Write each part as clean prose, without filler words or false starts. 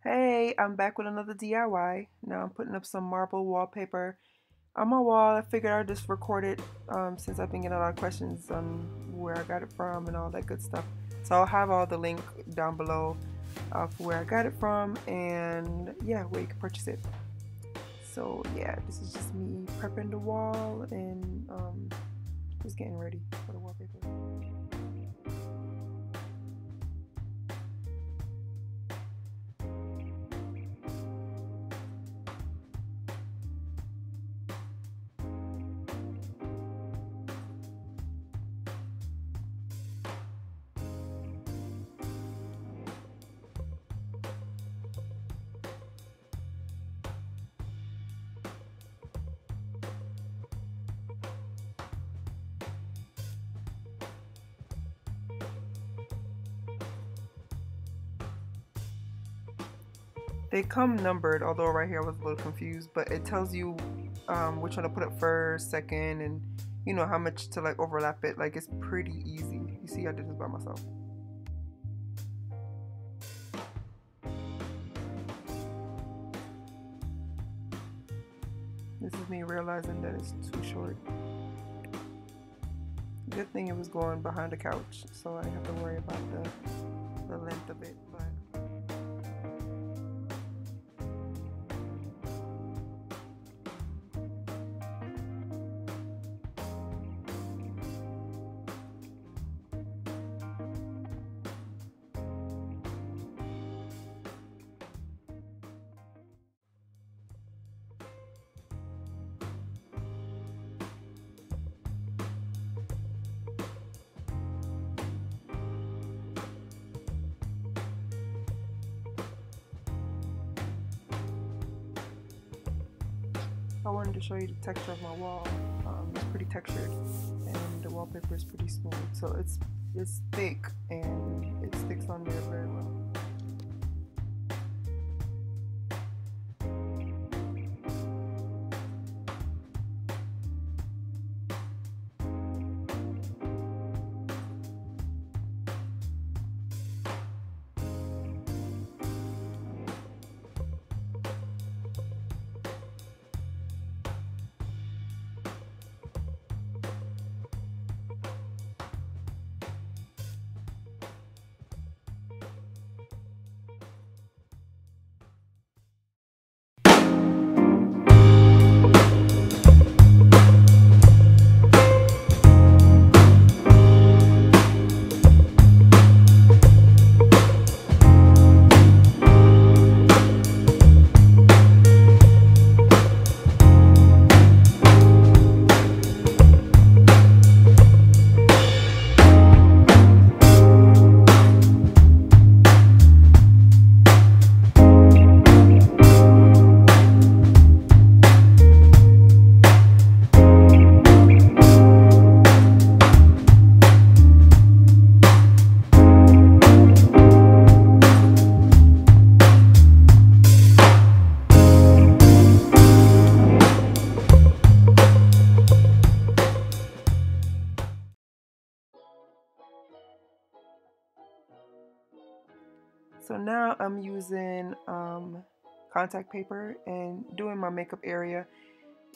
Hey, I'm back with another DIY. Now I'm putting up some marble wallpaper on my wall. I figured I'd just record it since I've been getting a lot of questions on where I got it from and all that good stuff. So I'll have all the link down below for where I got it from and yeah, where you can purchase it. So yeah, this is just me prepping the wall and just getting ready for the wallpaper. They come numbered, although right here I was a little confused, but it tells you which one to put up first, second, and you know how much to like overlap it. Like it's pretty easy. You see, I did this by myself. This is me realizing that it's too short. Good thing it was going behind the couch, so I didn't have to worry about the length of it. But I wanted to show you the texture of my wall. It's pretty textured, and the wallpaper is pretty smooth. So it's thick and it sticks on there very well. So now I'm using contact paper and doing my makeup area.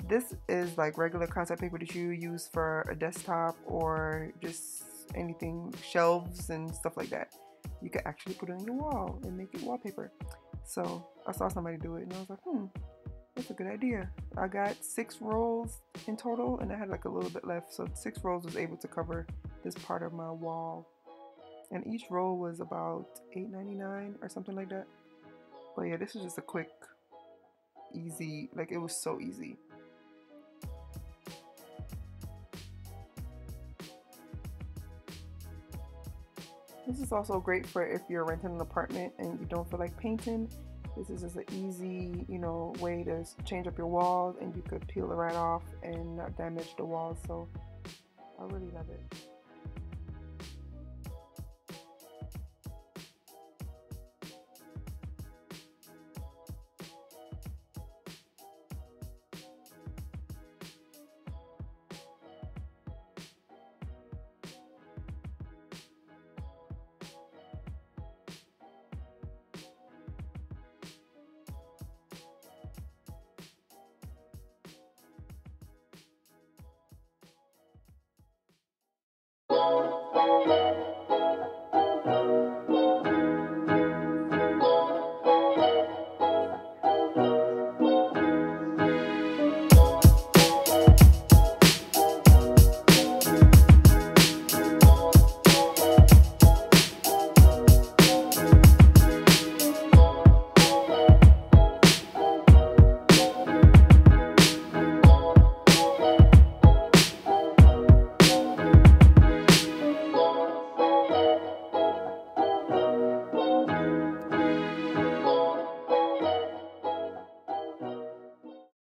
This is like regular contact paper that you use for a desktop or just anything, shelves and stuff like that. You can actually put it on your wall and make it wallpaper. So I saw somebody do it and I was like, that's a good idea. I got 6 rolls in total and I had like a little bit left. So 6 rolls was able to cover this part of my wall. And each roll was about $8.99 or something like that. But yeah, this is just a quick, easy, like it was so easy. This is also great for if you're renting an apartment and you don't feel like painting. This is just an easy, way to change up your walls, and you could peel it right off and not damage the walls. So I really love it.